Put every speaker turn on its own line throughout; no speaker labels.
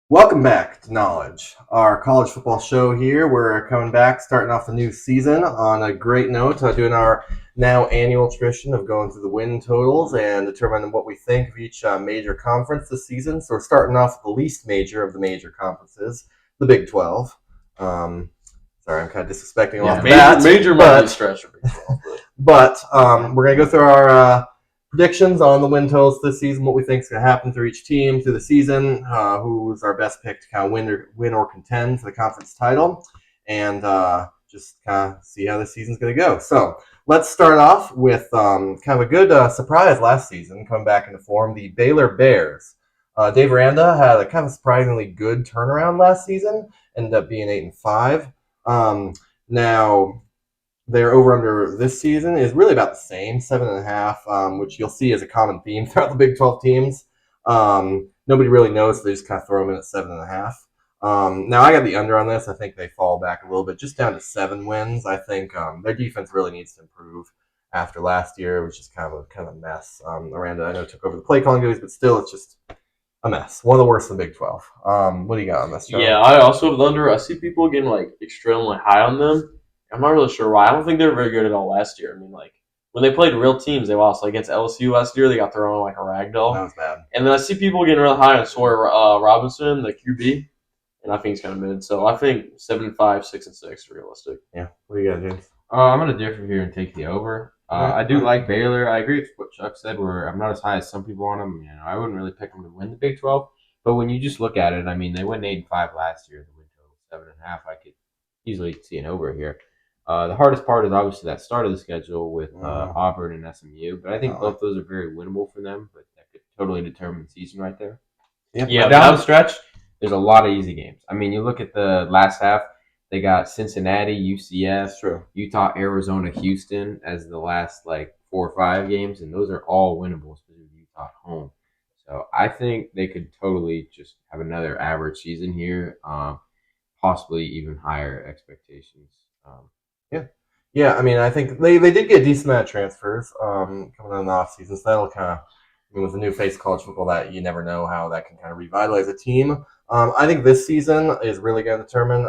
Welcome back to Knowledge, our college football show here. We're coming back, starting off the new season on a great note, doing our now annual tradition of going through the win totals and determining what we think of each major conference this season. So we're starting off with the least major of the major conferences, the Big 12. Sorry, I'm kind of disrespecting off the bat.
Major might be a stretch for Big 12.
But we're going to go through our predictions on the win totals this season, what we think is going to happen through each team through the season, who's our best pick to kind of win or contend for the conference title, and just kind of see how the season's going to go. So let's start off with kind of a good surprise last season, coming back into form, the Baylor Bears. Dave Aranda had a kind of surprisingly good turnaround last season, ended up being 8-5. Now their over-under this season is really about the same, 7.5, which you'll see as a common theme throughout the Big 12 teams. Nobody really knows, so they just kind of throw them in at 7.5. Now, I got the under on this. I think they fall back a little bit, just down to 7 wins. I think their defense really needs to improve after last year. It was just kind of a mess. Aranda, I know, took over the play calling duties, but still, it's just a mess. One of the worst in the Big 12. What do you got on this, John?
Yeah, I also have the under. I see people getting extremely high on them. I'm not really sure why. I don't think they were very good at all last year. I mean, when they played real teams, they lost. Against LSU last year, they got thrown like a rag doll.
That was bad.
And then I see people getting real high on Sawyer Robinson, the QB, and I think he's kind of mid. So I think 7-5, 6-6 realistic.
Yeah. What do you got, James?
I'm going to differ here and take the over. I do like Baylor. I agree with what Chuck said, where I'm not as high as some people on them. I wouldn't really pick them to win the Big 12. But when you just look at it, I mean, they went 8-5 last year. The win total 7.5. I could easily see an over here. The hardest part is obviously that start of the schedule with Auburn and SMU, but I think both those are very winnable for them. But that could totally determine the season right there.
Yeah.
Down the stretch, there's a lot of easy games. I mean, you look at the last half. They got Cincinnati, UCF, Utah, Arizona, Houston as the last 4 or 5 games, and those are all winnable, especially Utah at home. So I think they could totally just have another average season here, possibly even higher expectations.
Yeah, I mean, I think they did get a decent amount of transfers coming in the offseason, so that'll kind of, with the new face of college football, that you never know how that can kind of revitalize a team. I think this season is really going to determine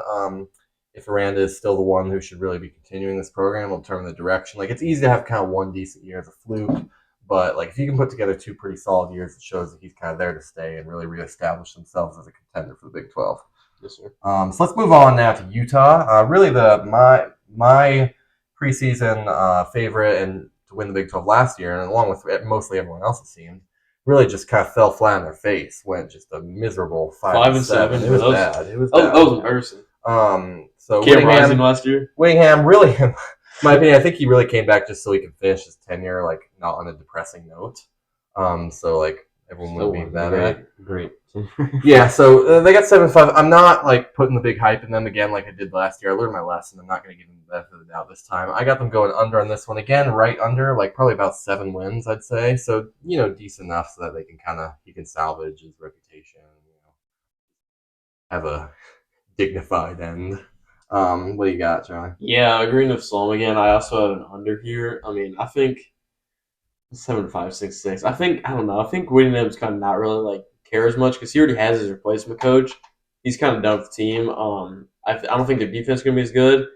if Aranda is still the one who should really be continuing this program. Will determine the direction. It's easy to have kind of one decent year as a fluke, but if you can put together 2 pretty solid years, it shows that he's kind of there to stay and really reestablish themselves as a contender for the Big 12.
Yes, sir.
So let's move on now to Utah. Really, my preseason favorite and to win the Big 12 last year, and along with mostly everyone else, it seemed, really just kind of fell flat on their face. Went just a miserable 5-7. It was bad. It was bad.
That was embarrassing.
So
Cam Rising last year.
Whittingham really, in my opinion, I think he really came back just so he could finish his tenure not on a depressing note. So everyone would be better.
Great.
Yeah, so they got 7-5. I'm not putting the big hype in them again like I did last year. I learned my lesson. I'm not going to give them the benefit of the doubt this time. I got them going under on this one again, right under, probably about 7 wins, I'd say. So decent enough so that they can he can salvage his reputation. Have a dignified end. What do you got, John?
Yeah, agreeing with Sloan again. I also have an under here. I mean, I think 7-5, 6-6. I don't know. I think Whittingham's kind of not really care as much because he already has his replacement coach. He's kind of done with the team. I don't think their defense is going to be as good.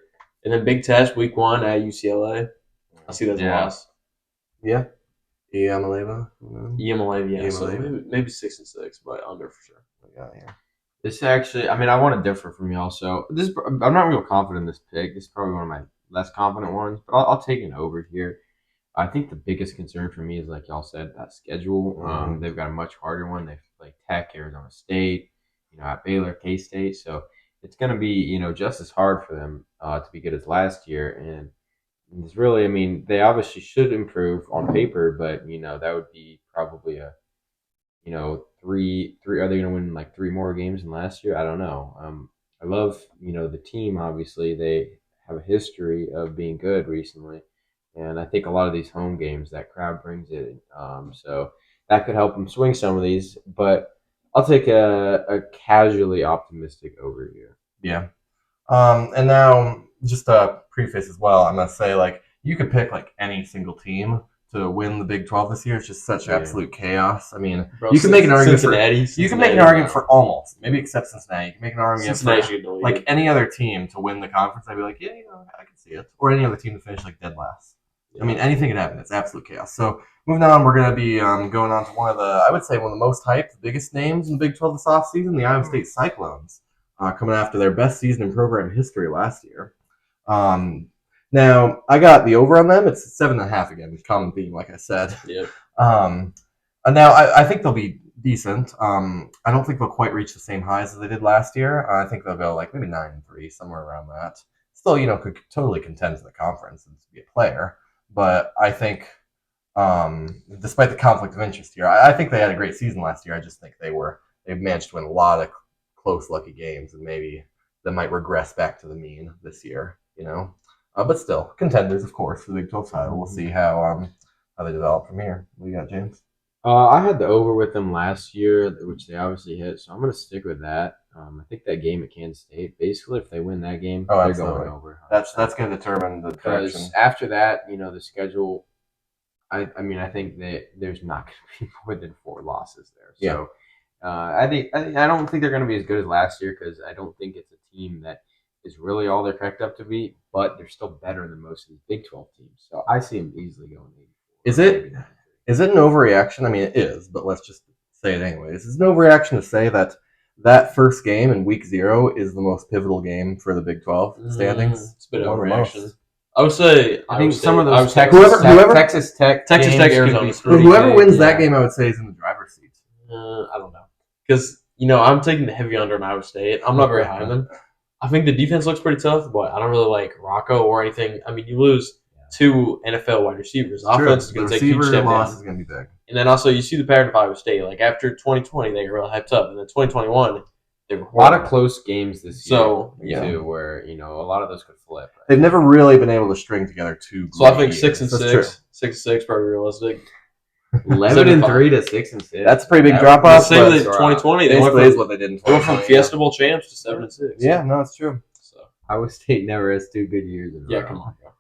And then big test week 1 at UCLA. I see that as a loss.
Yeah. Emaleva?
Yeah. So maybe 6-6, but under for sure.
Yeah.
This actually, I mean, I want to differ from y'all. So I'm not real confident in this pick. This is probably one of my less confident ones, but I'll take an over here. I think the biggest concern for me is, like y'all said, that schedule. They've got a much harder one. They play Tech, Arizona State, at Baylor, K-State. So it's going to be, just as hard for them to be good as last year. And it's really, I mean, they obviously should improve on paper, but, that would be probably a, three. Are they going to win 3 more games than last year? I don't know. I love, the team. Obviously, they have a history of being good recently. And I think a lot of these home games, that crowd brings it. So that could help them swing some of these. But I'll take a casually optimistic over here.
Yeah. And now, just a preface as well, I'm going to say, you could pick, any single team to win the Big 12 this year. It's just such
Yeah.
absolute chaos. I mean,
Bro,
you can make an argument
Cincinnati.
you can make an argument for almost, maybe except Cincinnati. You can make an argument
Cincinnati
for
should know
like any other team to win the conference. I'd be like, yeah, I can see it. Or any other team to finish like dead last. I mean, anything can happen. It's absolute chaos. So moving on, we're going to be going on to one of the most hyped, the biggest names in the Big 12 this offseason, the Iowa State Cyclones, coming after their best season in program history last year. Now, I got the over on them. It's 7.5 again, common theme, like I said.
Yep.
And now I think they'll be decent. I don't think they'll quite reach the same highs as they did last year. I think they'll go like maybe 9-3, somewhere around that. Still, could totally contend to the conference and be a player. But I think, despite the conflict of interest here, I think they had a great season last year. I just think they've managed to win a lot of close, lucky games, and maybe they might regress back to the mean this year. But still, contenders, of course, for the Big 12 title. We'll see how they develop from here. What do you got, James?
I had the over with them last year, which they obviously hit, so I'm going to stick with that. I think that game at Kansas State, basically, if they win that game, they're
absolutely.
going over.
That's going to determine the direction.
Because after that, the schedule, I think that there's not going to be more than 4 losses there. So I don't think they're going to be as good as last year because I don't think it's a team that is really all they're cracked up to be, but they're still better than most of these Big 12 teams. So I see them easily going 84.
Is it an overreaction? I mean, it is, but let's just say it anyways. Is it an overreaction to say that first game in week 0 is the most pivotal game for the Big 12 standings?
It's a bit of overreaction. I would say.
I think some of those
Texas Tech,
Arizona.
Whoever wins that game, I would say, is in the driver's seat.
I don't know, because I'm taking the heavy under in Iowa State. I'm not very high on them. I think the defense looks pretty tough, but I don't really like Rocco or anything. I mean, you lose 2 NFL wide receivers. Offense is going to take a huge step down.
Is going to be big.
And then also you see the pattern of Iowa State. Like after 2020, they got really hyped up, and then 2021, they were
a lot of close games this year.
So
too, where a lot of those could flip.
They've never really been able to string together 2.
So I think 6-6, 6-6 probably realistic.
11-3 to 6-6.
That's a pretty big drop off.
Same as 2020. They went
from what they did in 2020.
They went from Fiesta Bowl champs to 7-6.
Yeah, no, it's true.
So
Iowa State never has 2 good years in a row.
come on, bro.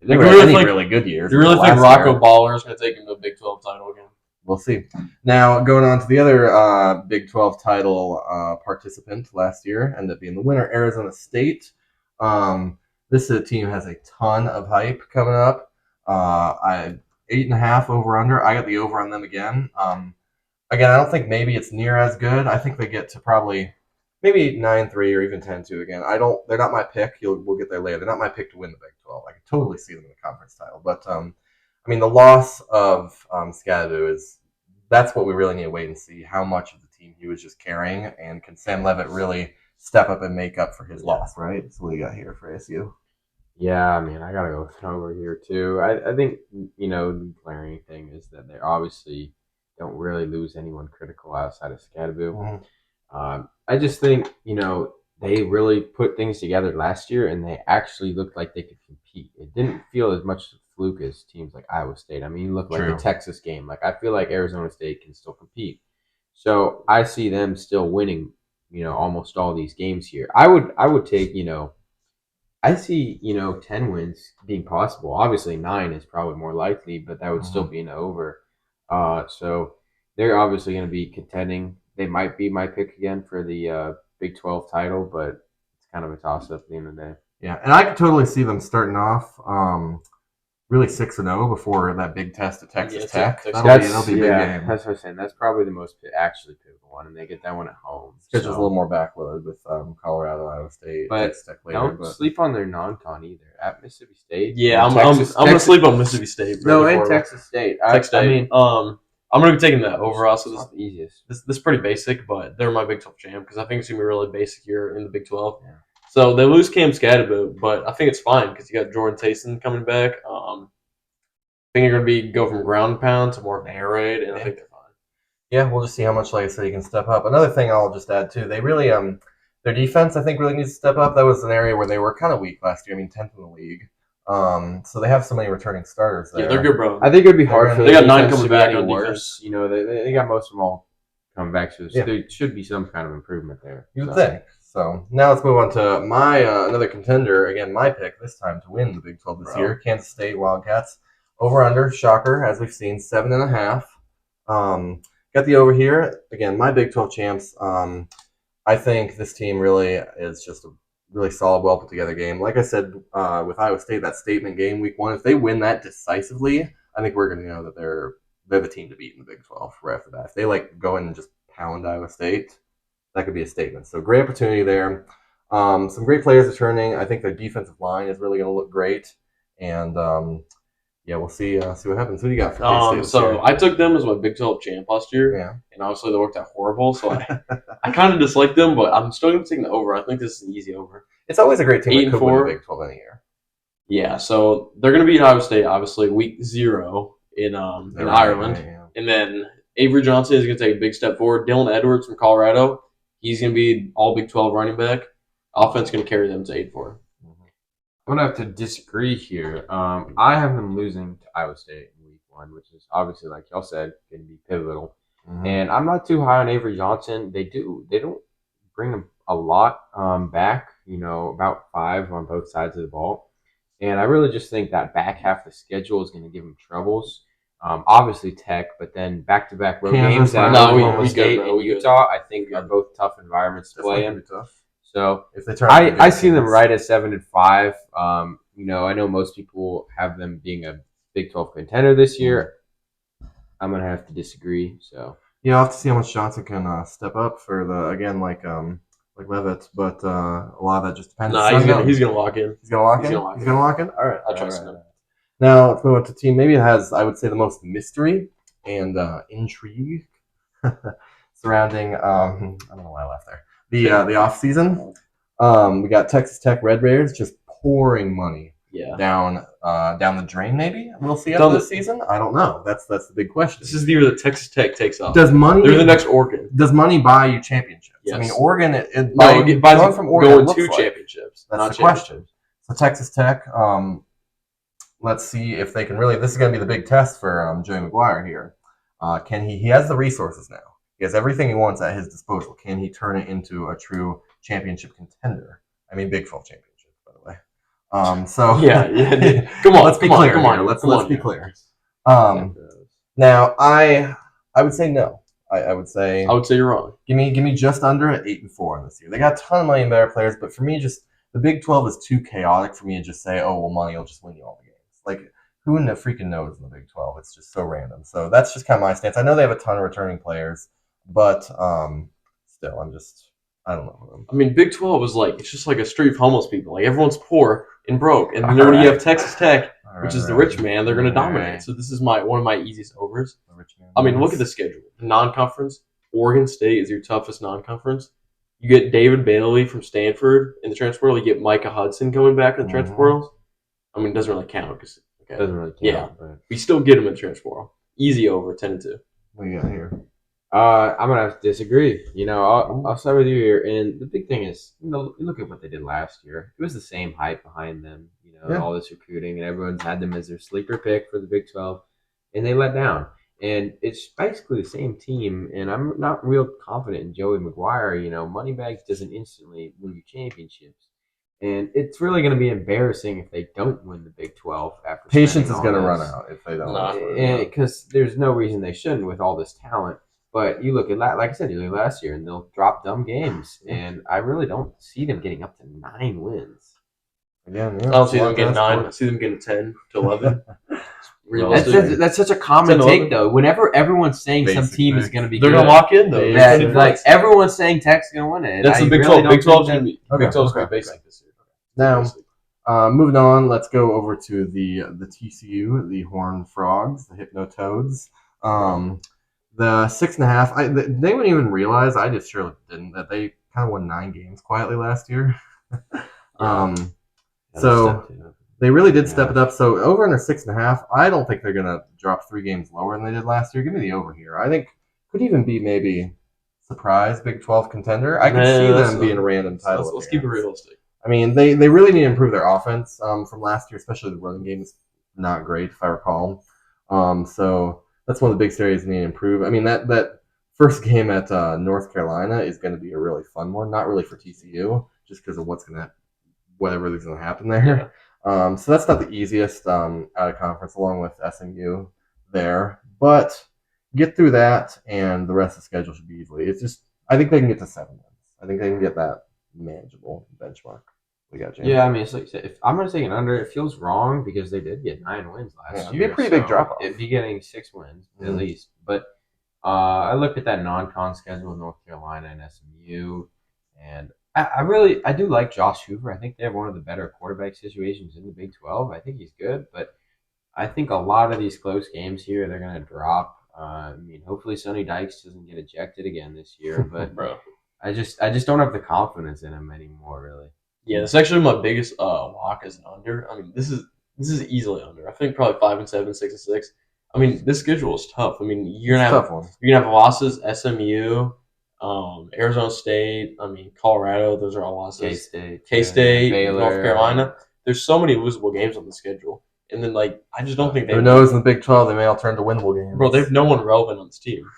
They never had any really good years.
Do you really think Rocco Baller is going to take him to a Big 12 title again?
We'll see. Now, going on to the other Big 12 title participant last year, ended up being the winner, Arizona State. This team has a ton of hype coming up. 8.5 over under. I got the over on them again. Again, I don't think maybe it's near as good. I think they get to probably maybe 9-3 or even 10-2 again. They're not my pick. We'll get there later. They're not my pick to win the Big 12. I could totally see them in the conference title. But the loss of Scadaboo that's what we really need to wait and see how much of the team he was just carrying, and can Sam Levitt really step up and make up for his loss, right? That's what we got here for ASU.
Yeah, I gotta go with an over here too. I think the glaring thing is that they obviously don't really lose anyone critical outside of Scadaboo.
Mm-hmm.
I just think they really put things together last year, and they actually looked like they could compete. It didn't feel as much fluke as teams like Iowa State. You look like the Texas game. Like I feel like Arizona State can still compete. So I see them still winning, almost all these games here. I would take, I see, 10 wins being possible. Obviously 9 is probably more likely, but that would still be an over. So they're obviously going to be contending. They might be my pick again for the Big 12 title, but it's kind of a toss-up at the end of the day.
Yeah, and I could totally see them starting off really 6-0 before that big test at Texas Tech. That'll be a big game.
That's what I'm saying. That's probably the most actually pivotal one, and they get that one at home.
Schedule's a little more backloaded with Colorado, Iowa State, Texas Tech later.
Don't sleep on their non-con either. At Mississippi State.
Yeah, I'm going to sleep on Mississippi State.
No, in Texas State.
I'm going to be taking that overall. So this is
the easiest.
This is pretty basic, but they're my Big 12 champ because I think it's going to be really basic here in the Big 12.
Yeah.
So they lose Cam Scadaboo, but I think it's fine because you got Jordan Tayson coming back. I think they're going to go from ground pound to more of an air raid, and I think they're fine.
Yeah, we'll just see how much, like I said, you can step up. Another thing I'll just add, too, they really, their defense, I think, really needs to step up. That was an area where they were kind of weak last year. 10th in the league. So they have so many returning starters there.
Yeah, they're good, bro.
I think it would be hard for
They got 9
defense
coming
to be
back
any
on
worse.
defense.
They got most of them all coming back, so there should be some kind of improvement there.
You would think. So now let's move on to my another contender. Again, my pick this time to win the Big 12 this year. Kansas State Wildcats. Over under, shocker, as we've seen, 7.5. Got the over here. Again, my Big 12 champs. I think this team really is just a really solid, well put together game. Like I said, with Iowa State, that statement game week 1, if they win that decisively, I think we're going to know that they're the team to beat in the Big 12 right after that. If they go in and just pound Iowa State, that could be a statement. So great opportunity there. Some great players returning. I think their defensive line is really going to look great, and yeah, we'll see what happens. Who do you got for K-State this year?
I took them as my Big 12 champ last year, and obviously they worked out horrible. So I kind of dislike them, but I'm still going to take the over. I think this is an easy over.
It's always a great team that could win the Big 12 any year.
Yeah, so they're going to beat Iowa State, obviously, week 0 in Ireland. Right, yeah. And then Avery Johnson is going to take a big step forward. Dylan Edwards from Colorado, he's going to be all Big 12 running back. Offense is going to carry them to 8-4.
I'm going to have to disagree here. I have them losing to Iowa State in week 1, which is obviously, like y'all said, going to be pivotal. Mm-hmm. And I'm not too high on Avery Johnson. They don't bring him a lot back, about 5 on both sides of the ball. And I really just think that back half of the schedule is going to give him troubles. Obviously Tech, but then back-to-back road games at Oklahoma State and Utah, I think are both tough environments to play in. So
if they turn
I see them right at 7-5. I know most people have them being a Big 12 contender this year. I'm gonna have to disagree. So
yeah, I'll have to see how much Johnson can step up for like Levitt, but a lot of that just depends.
He's gonna lock in.
He's gonna lock in. All right,
I trust him.
Now let's move on to team. Maybe it has, I would say, the most mystery and intrigue surrounding. I don't know why I laughed there. The off season, we got Texas Tech Red Raiders just pouring money down the drain. Maybe we'll see after this season. I don't know. That's the big question.
This is the year that Texas Tech takes off.
Does money?
They're the next Oregon.
Does money buy you championships?
Yes.
I mean, Oregon.
Going from Oregon going to championships.
That's the question. So Texas Tech. Let's see if they can really. This is going to be the big test for Joey McGuire here. Can he? He has the resources now. He has everything he wants at his disposal. Can he turn it into a true championship contender? I mean, Big 12 championship, by the way. So
yeah. Come on,
let's be clear. Let's be clear. Now, I would say no. I would say
you're wrong.
Give me just under at 8-4 this year. They got a ton of money and better players, but for me, just the Big 12 is too chaotic for me to just say, oh well, money will just win you all the games. Like, who in the freaking knows in the Big 12? It's just so random. So that's just kind of my stance. I know they have a ton of returning players. But still, I don't know.
I mean, Big 12 is it's just like a street of homeless people. Like, everyone's poor and broke. And then when you have Texas Tech, which is the rich man, they're going to dominate. Right. So this is one of my easiest overs. I mean, look at the schedule. Non-conference, Oregon State is your toughest non-conference. You get David Bailey from Stanford in the transfer portal. You get Micah Hudson coming back in the transfer portal. I mean, it doesn't really count.
Doesn't really count.
Yeah. Right. We still get him in the transfer portal. Easy over, 10-2.
What do you got here?
I'm gonna have to disagree. I'll start with you here. And the big thing is, look at what they did last year. It was the same hype behind them. All this recruiting, and everyone's had them as their sleeper pick for the Big 12, and they let down. And it's basically the same team. And I'm not real confident in Joey McGuire. Moneybags doesn't instantly win you championships, and it's really going to be embarrassing if they don't win the Big 12 after.
Patience is going to run out if they don't.
Because there's no reason they shouldn't with all this talent. But you look at, like I said, you look at last year, and they'll drop dumb games. And I really don't see them getting up to 9 wins.
Again,
I don't see them getting 9. I see them getting 10 to 11.
That's such a common take, though. Whenever everyone's saying some team is going to be
they're going to lock in, though.
Everyone's saying Tech's going to win it.
That's the Big 12. Big 12 is going to be basic this year.
Now, moving on, let's go over to the TCU, the Horned Frogs, the Hypnotoads. The 6.5, they wouldn't even realize, I just surely didn't, that they kind of won 9 games quietly last year. So they really did step it up. So over under 6.5, I don't think they're going to drop 3 games lower than they did last year. Give me the over here. I think could even be maybe surprise Big 12 contender. I could see them being a random title.
Let's keep it realistic.
I mean, they really need to improve their offense from last year, especially the running game is not great, if I recall. So that's one of the big areas they need to improve. I mean, that first game at North Carolina is going to be a really fun one. Not really for TCU, just because of whatever is going to happen there. So that's not the easiest out of conference, along with SMU there. But get through that, and the rest of the schedule should be easily. It's just I think they can get to 7 wins. I think they can get that manageable benchmark. We got James.
Yeah, I mean, it's like if I'm going to take an under, it feels wrong because they did get 9 wins last year.
It'd be a pretty big drop off.
It'd be getting 6 wins at least. But I looked at that non-con schedule with North Carolina and SMU, and I do like Josh Hoover. I think they have one of the better quarterback situations in the Big 12. I think he's good, but I think a lot of these close games here they're going to drop. I mean, hopefully Sonny Dykes doesn't get ejected again this year, but
Bro.
I just don't have the confidence in him anymore, really.
Yeah, that's actually my biggest lock as an under. I mean, this is easily under. I think probably 5-7, 6-6. I mean, this schedule is tough. I mean, you're gonna have losses. SMU, Arizona State. I mean, Colorado. Those are all losses. K-State,
Baylor,
North Carolina. There's so many losable games on the schedule, and then I just don't think they.
Who knows in the Big 12 they may all turn to winnable games.
Bro, they have no one relevant on this team.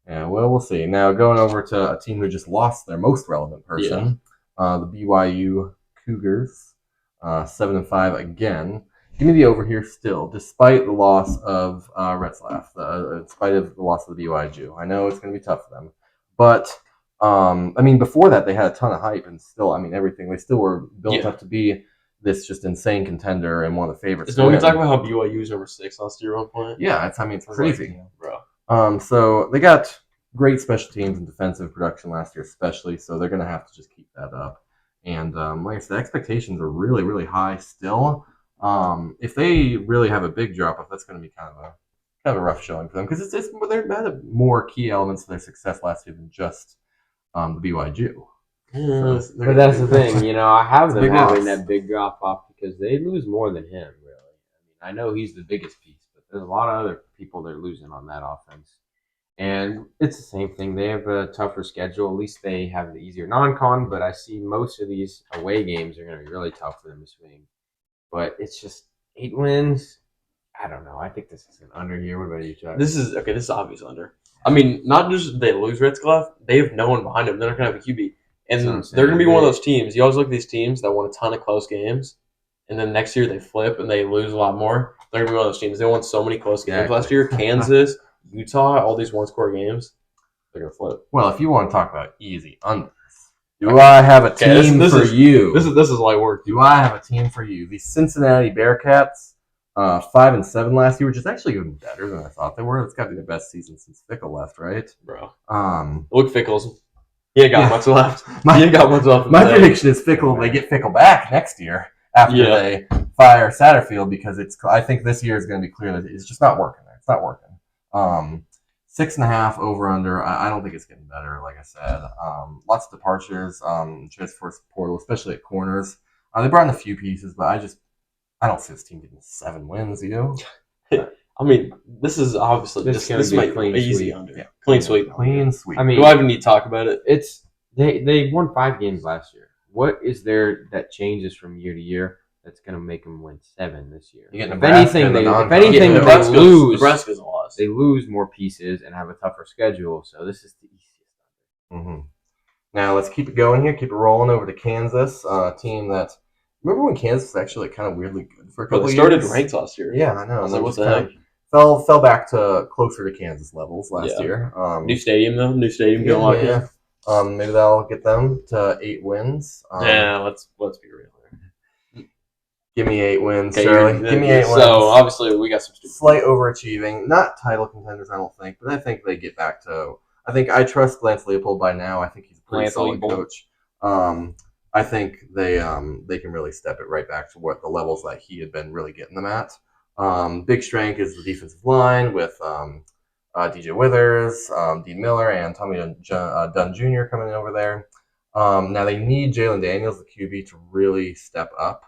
Yeah, well, we'll see. Now going over to a team who just lost their most relevant person, the BYU Cougars, 7-5 again. Give me the over here still, despite the loss of Retzlaff, in spite of the loss of the BYU. I know it's going to be tough for them, but I mean, before that they had a ton of hype, and still, I mean, everything. They still were built up to be this just insane contender and one of the favorites.
Is no one talking about how BYU was number 6 last year at one point?
Yeah, it's crazy,
bro.
So they got great special teams and defensive production last year, especially. So they're going to have to just keep that up. And like I said, expectations are really, really high still. If they really have a big drop off, that's going to be kind of a rough showing for them because they had more key elements to their success last year than just the BYU.
But that's the thing, I have them having that big drop off because they lose more than him. Really, I know he's the biggest piece, but there's a lot of other people they're losing on that offense. And it's the same thing. They have a tougher schedule. At least they have the easier non-con, but I see most of these away games are going to be really tough for them to swing. But it's just 8 wins. I don't know. I think this is an under here. What about you, Chuck?
This is obvious under. I mean, not just they lose Ritzcliffe, they have no one behind them. They're not going to have a QB. And they're going to be one of those teams. You always look at these teams that won a ton of close games, and then next year they flip and they lose a lot more. They're going to be one of those teams. They won so many close games last year. Kansas, Utah, all these one-score games, they're going to flip.
Well, if you want to talk about easy unders, do I have a team for you?
This is light work.
Do I have a team for you? The Cincinnati Bearcats, 5-7 last year, which is actually even better than I thought they were. It's got to be the best season since Fickle left, right?
Bro.
Look,
Fickle's. He ain't got much left. He ain't got much left.
My prediction is Fickle. They get Fickle back next year after they fire Satterfield because I think this year is going to be clear that it's just not working there. It's not working. 6.5 over under. I don't think it's getting better. Like I said, lots of departures. Transfer portal, especially at corners. They brought in a few pieces, but I don't see this team getting 7 wins. You?
I mean, this is obviously this might be easy under. Yeah. Clean sweep.
I
mean, do I even need to talk about it?
It's they won 5 games last year. What is there that changes from year to year that's going to make them win 7 this year?
If anything, they
lose.
Nebraska's a loss.
They lose more pieces and have a tougher schedule. So this is the easiest.
Mm-hmm. Now let's keep it going here. Keep it rolling over to Kansas, a team that. Remember when Kansas was actually kind of weirdly good for a couple of years?
They started ranked last year.
Yeah, I know.
I was like, what the heck?
Fell back to closer to Kansas levels last year.
New stadium though. New stadium going like that.
Maybe that'll get them to 8 wins.
Let's be real here.
Give me 8 wins, Charlie. Give me 8 wins.
So obviously we got some
slight overachieving, not title contenders, I don't think, but I think they get back to. I think I trust Lance Leipold by now. I think he's a pretty solid coach. I think they can really step it right back to what the levels that he had been really getting them at. Big strength is the defensive line with DJ Withers, Dean Miller, and Tommy Dunn Jr. coming in over there. Now they need Jalen Daniels, the QB, to really step up.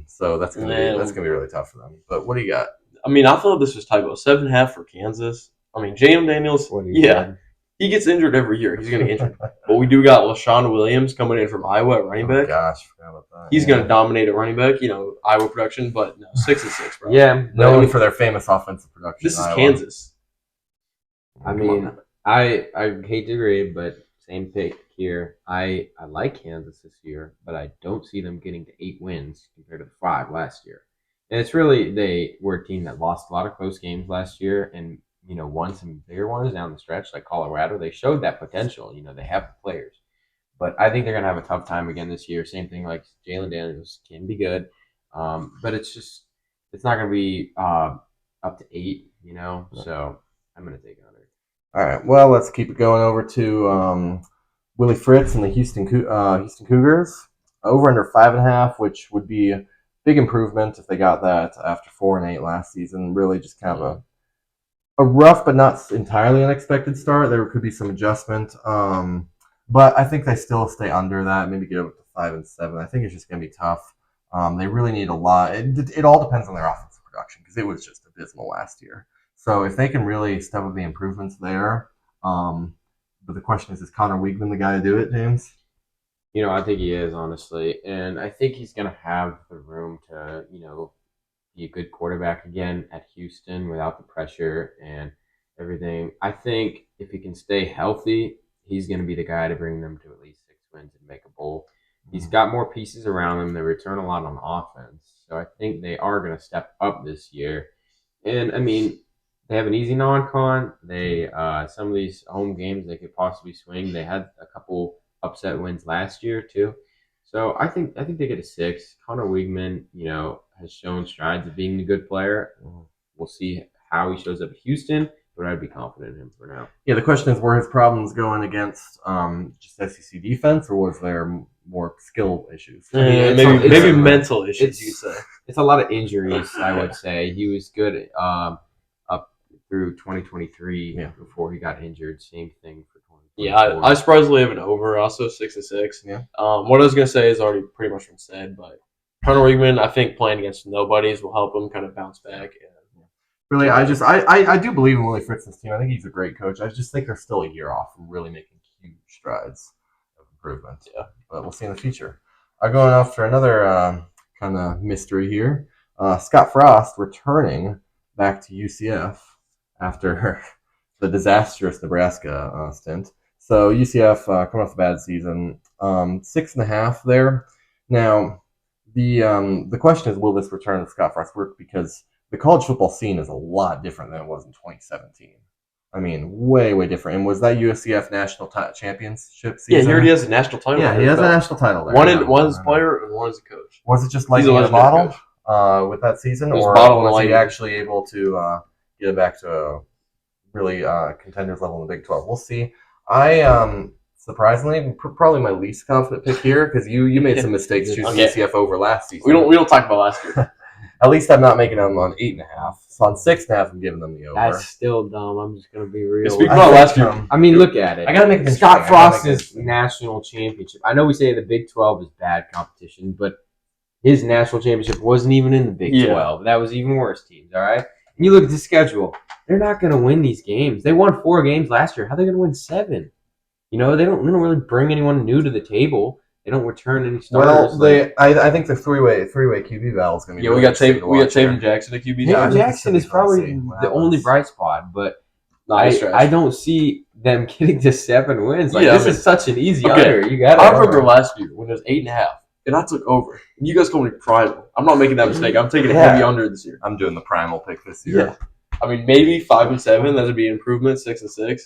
So that's gonna be really tough for them. But what do you got?
I mean, I thought this was typo 7.5 for Kansas. I mean, Jalen Daniels, he gets injured every year. He's going to get injured. But we do got LaShawn Williams coming in from Iowa at running back.
Oh, gosh, forgot about that.
He's going to dominate at running back, Iowa production, but no, 6-6, bro.
Yeah.
Known for their famous offensive production.
This is Kansas.
I mean, I hate to agree, but same pick here. I like Kansas this year, but I don't see them getting to 8 wins compared to the 5 last year. And it's really they were a team that lost a lot of close games last year, and won some bigger ones down the stretch, like Colorado. They showed that potential. They have the players, but I think they're gonna have a tough time again this year. Same thing like Jalen Daniels can be good, but it's not gonna be up to 8. So I'm gonna take under.
All right. Well, let's keep it going over to Willie Fritz and the Houston Cougars. Over under 5.5, which would be a big improvement if they got that after 4-8 last season. Really, just kind of a rough but not entirely unexpected start. There could be some adjustment, but I think they still stay under that. Maybe get up to 5-7. I think it's just going to be tough. They really need a lot. It all depends on their offensive production because it was just abysmal last year. So if they can really step up the improvements there, but the question is Connor Weigman the guy to do it, James?
I think he is, honestly. And I think he's going to have the room to, be a good quarterback again at Houston without the pressure and everything. I think if he can stay healthy, he's going to be the guy to bring them to at least 6 wins and make a bowl. He's got more pieces around him. They return a lot on offense. So I think they are going to step up this year. And, they have an easy non-con. They some of these home games they could possibly swing. They had a couple upset wins last year too. So I think they get a 6. Connor Weigman, has shown strides of being a good player. We'll see how he shows up at Houston, but I'd be confident in him for now.
Yeah, the question is, were his problems going against just SEC defense, or was there more skill issues?
Maybe mental issues, you say.
It's a lot of injuries, I would say. He was good up through 2023 before he got injured. Same thing for 2024.
Yeah, I surprisingly have an over, also 6-6.
Yeah.
What I was going to say is already pretty much been said, but Connor Weigman, I think playing against nobodies will help him kind of bounce back.
Really, I do believe in Willie Fritz's team. I think he's a great coach. I just think they're still a year off from really making huge strides of improvement.
Yeah.
But we'll see in the future. Going off for another kind of mystery here. Scott Frost returning back to UCF after the disastrous Nebraska stint. So UCF coming off a bad season, 6.5 there. Now, the question is, will this return of Scott Frost work? Because the college football scene is a lot different than it was in 2017. Way, way different. And was that UCF national championship season?
Yeah, he already has a national title.
Yeah, he has a national title there.
One as a player and one as a coach.
Was it just like a model with that season? Or was he actually able to get it back to a really contenders level in the Big 12? We'll see. I surprisingly probably my least confident pick here because you made some mistakes choosing UCF over last season.
We don't talk about last year.
At least I'm not making them on 8.5. So on 6.5, I'm giving them the over.
That's still dumb. I'm just gonna be real.
Speaking about last year,
look at it.
I gotta make it
Scott Frost's national championship. I know we say the Big 12 is bad competition, but his national championship wasn't even in the Big 12. That was even worse teams. All right. And you look at the schedule. They're not gonna win these games. They won 4 games last year. How are they gonna win 7? They don't really bring anyone new to the table. They don't return any starters.
Well, I think the three-way QB battle is going to be.
Yeah, we got Taven Jackson at QB.
Taven Jackson is probably the only bright spot, but I don't see them getting to 7 wins. This is such an easy under. You got it.
I remember last year when it was 8.5, and I took over. And you guys called me primal. I'm not making that mistake. I'm taking a heavy under this year.
I'm doing the primal pick this year.
Yeah. Maybe 5-7. That would be an improvement. 6-6.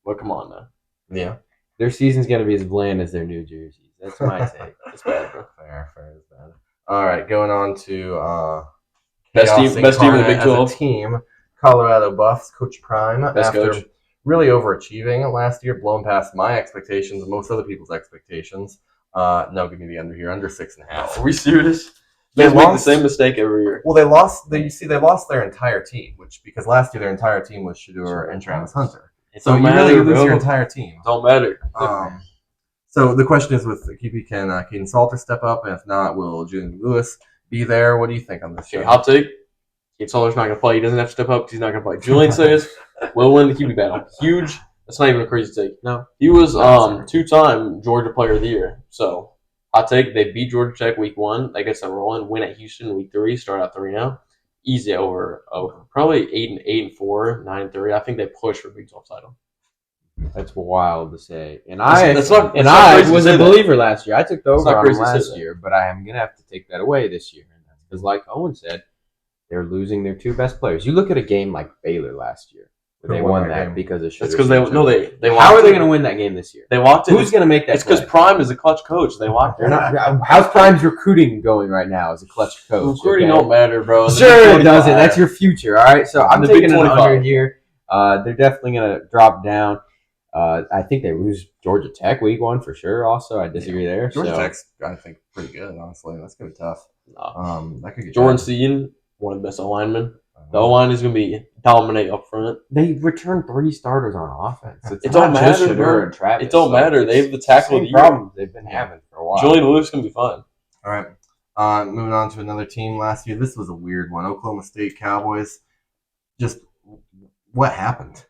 But come on now.
Yeah.
Their season's going to be as bland as their New Jerseys. That's my take.
It's bad, bro.
Fair is bad. All right, going on to
best team in the Big 12.
As a team, Colorado Buffs, Coach Prime, after really overachieving last year, blowing past my expectations and most other people's expectations. No, give me the under here, under 6.5.
Are we serious? They make the same mistake every year.
Well, they lost their entire team, because last year their entire team was Shedeur and Travis Hunter. So you really lose your entire team.
Don't matter.
So the question is, with QB, can Caden Salter step up? And if not, will Julian Lewis be there? What do you think on this?
I'll take Caden Salter's not going to play. He doesn't have to step up because he's not going to play. Julian says will win the QB battle. Huge. That's not even a crazy take.
No.
He was 2-time Georgia Player of the Year. So I'll take they beat Georgia Tech week 1. They get some rolling. Win at Houston week 3. Start out 3-0. Easy over. Probably 8-4, 9-3. I think they push for Big 12 title.
That's wild to say. And
That's not
I
crazy to
was
say
a
that.
believer last year. I took the
It's
over
not
on
crazy
them
to say
last
that.
year, but I am gonna have to take that away this year. Because, like Owen said, they're losing their two best players. You look at a game like Baylor last year, where they
Who won
won
that
that
game?
because of
It's because they
How
locked
are they
in.
going to win that game this year?
They locked in.
Who's going to make that?
It's because
play?
Prime is a clutch coach. They locked
They're
in.
not. How's Prime's recruiting going right now as a clutch coach?
Recruiting
okay?
don't matter, bro. The
Sure,
Big
it doesn't.
25.
That's your future. All right. So I'm
The
taking
Big
an
25.
under here. They're definitely going to drop down. I think they lose Georgia Tech week 1 for sure. Also, I disagree there.
Georgia
so.
Tech's, I think, pretty good, honestly. That's going to be tough. That could get
Jordan
bad.
Seaton, one of the best O-linemen. The O-line is going to be dominate up front.
They returned 3 starters on offense.
It
not
don't
just
matter,
Shedeur
bro.
and Travis.
It don't matter. They have the tackle of the
same
year.
problems they've been having for a while.
Julian Lewis is going to be fine.
All right. Moving on to another team last year. This was a weird one. Oklahoma State Cowboys. Just what happened?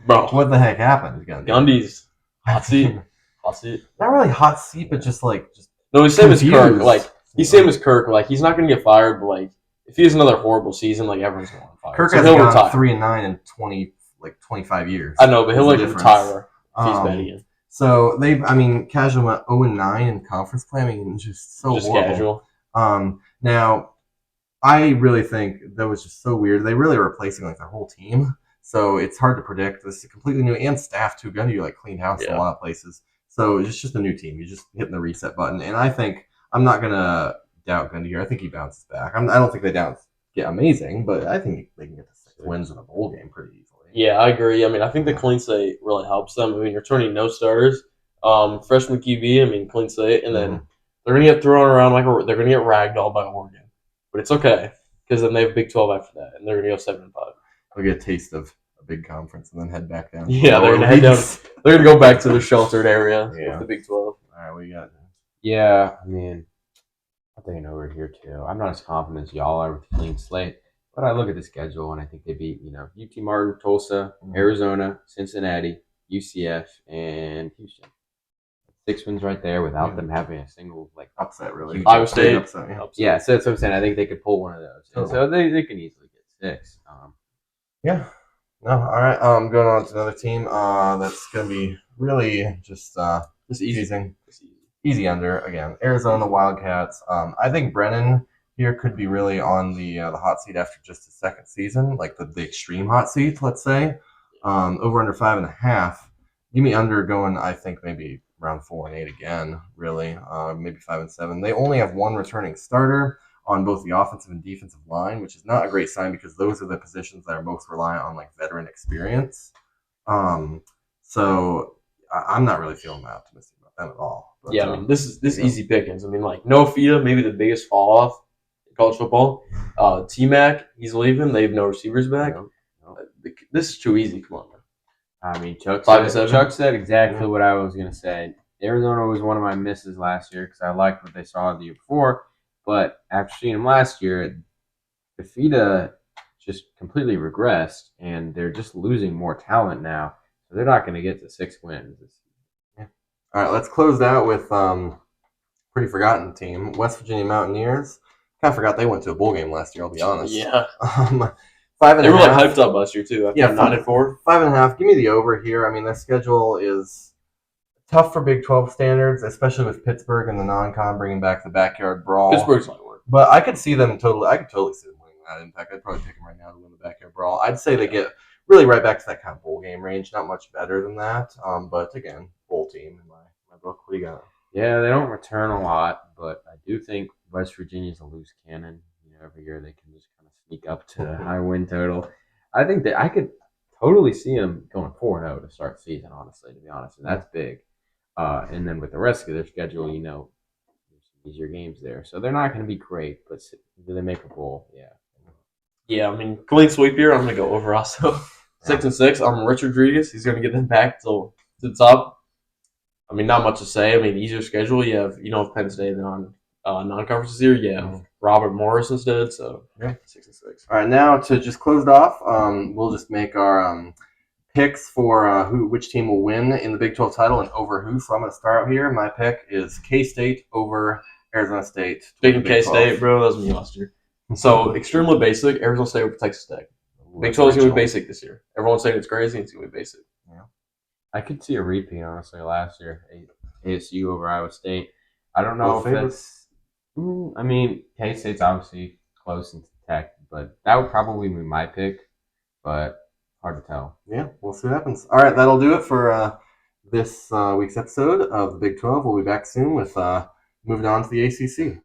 Bro.
What the heck happened?
Gundy's hot seat. Hot seat.
Not really hot seat, but just
No, he's same as Kirk.
confused.
Like, he's same as Kirk. Like, he's not going to get fired, but, like, if he has another horrible season, like, everyone's going to want to fire.
Kirk
So
hasn't
he'll
gone
retire.
3-9 in 25 years.
I know, but he'll,
There's
like,
a difference.
retire if he's bad again.
So Casual went 0-9 in conference play. I mean, just so
Just
horrible.
casual.
Now, I really think that was just so weird. They really are replacing like their whole team, so it's hard to predict. This is completely new and staff too. Gundy like cleaned house in a lot of places, so it's just a new team. You're just hitting the reset button, and I think I'm not gonna doubt Gundy here. I think he bounces back. I don't think they get amazing, but I think they can get the 6 wins in a bowl game pretty easily.
Yeah, I agree. I mean, I think the clean slate really helps them. I mean, you're turning no starters, freshman QB. I mean, clean slate, and then they're gonna get thrown around they're gonna get ragdolled by Oregon, but it's okay because then they have Big 12 after that, and they're gonna go 7-5.
They'll get a taste of a big conference and then head back down.
Yeah, they're gonna head down. They're gonna go back to their sheltered area with the Big 12.
All right, what you got?
Yeah, I mean, I'm thinking over here too. I'm not as confident as y'all are with the clean slate, but I look at the schedule and I think they beat, UT Martin, Tulsa, Arizona, Cincinnati, UCF, and Houston. 6 wins right there without them having a single
upset, really.
Iowa State.
Upset,
yeah, so that's what I'm saying. I think they could pull one of those. And so they can easily get 6.
Yeah. No, all right. Going on to another team that's going to be really just easy under again. Arizona Wildcats. I think Brennan here could be really on the hot seat after just his second season, like the extreme hot seat, let's say. Over under 5.5. Give me under going. I think maybe around 4-8 again. Really, maybe 5-7. They only have one returning starter on both the offensive and defensive line, which is not a great sign because those are the positions that are most reliant on like veteran experience. So I'm not really feeling that optimistic about them at all. But,
yeah, I mean, this is easy pickings. I mean, like Noah Fida, maybe the biggest fall off in college football. T-Mac, he's leaving. They have no receivers back.
No.
This is too easy. Come on, man.
I mean, Chuck
5-7.
said exactly what I was going to say. Arizona was one of my misses last year because I liked what they saw the year before. But after seeing them last year, the FIDA just completely regressed, and they're just losing more talent now. So they're not going to get to 6 wins.
Yeah. All right, let's close out with pretty forgotten team, West Virginia Mountaineers. Kind of forgot they went to a bowl game last year, I'll be honest.
Yeah.
5.5.
They were like hyped up last year too.
Yeah,
9-4.
5.5. Give me the over here. I mean, their schedule is tough for Big 12 standards, especially with Pittsburgh and the non-con bringing back the backyard brawl.
Pittsburgh's light work.
But I could see them totally. I could totally see them winning that. In fact, I'd probably pick them right now to win the backyard brawl. I'd say they get really right back to that kind of bowl game range. Not much better than that. But again, bowl team in my book. What do you got?
Yeah, they don't return a lot, but I do think West Virginia's a loose cannon. Every year they can just kind of sneak up to a high win total. I think that I could totally see them going 4-0 to start the season, honestly, to be honest. And that's big. And then with the rest of their schedule, there's some easier games there. So they're not going to be great, but do they make a bowl? Yeah.
Yeah, I mean, clean sweep here. I'm going to go over also. 6-6. Rich Rodriguez. He's going to get them back to the top. I mean, not much to say. I mean, easier schedule. You have Penn State on non-conference this year. You have Robert Morris instead. So 6-6.
All right, now to just close it off, we'll just make our picks for which team will win in the Big 12 title and over who. So I'm going to start out here. My pick is K-State over Arizona State.
Big K-State, bro. That was me last year. So extremely basic. Arizona State over Texas Tech. Big 12 is going to be basic this year. Everyone's saying it's crazy. It's going to be basic.
Yeah.
I could see a repeat, honestly, last year. ASU over Iowa State. I don't know
Both
if
favorites.
that's. I mean, K State's obviously close into Tech, but that would probably be my pick. But hard to tell.
Yeah, we'll see what happens. All right, that'll do it for this week's episode of the Big 12. We'll be back soon with moving on to the ACC.